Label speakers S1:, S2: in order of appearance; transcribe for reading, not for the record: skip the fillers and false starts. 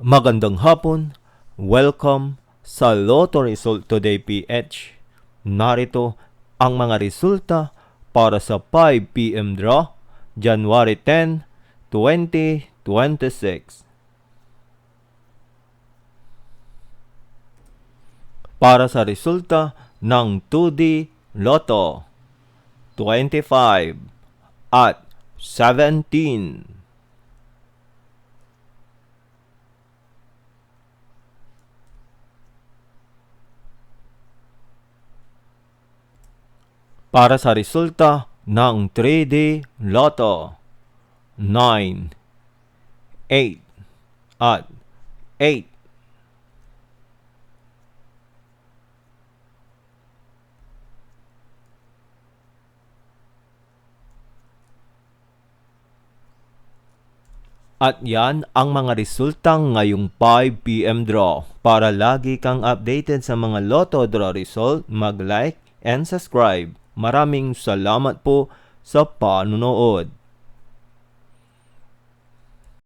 S1: Magandang hapon, welcome sa Lotto Result Today PH. Narito ang mga resulta para sa 5 PM draw, January 10, 2026. Para sa resulta ng 2D Lotto, 25 at 17. Para sa resulta ng 3D Lotto, 9, 8 at 8. At yan ang mga resulta ngayong 5 PM draw. Para lagi kang updated sa mga Lotto draw result, mag-like and subscribe. Maraming salamat po sa panonood.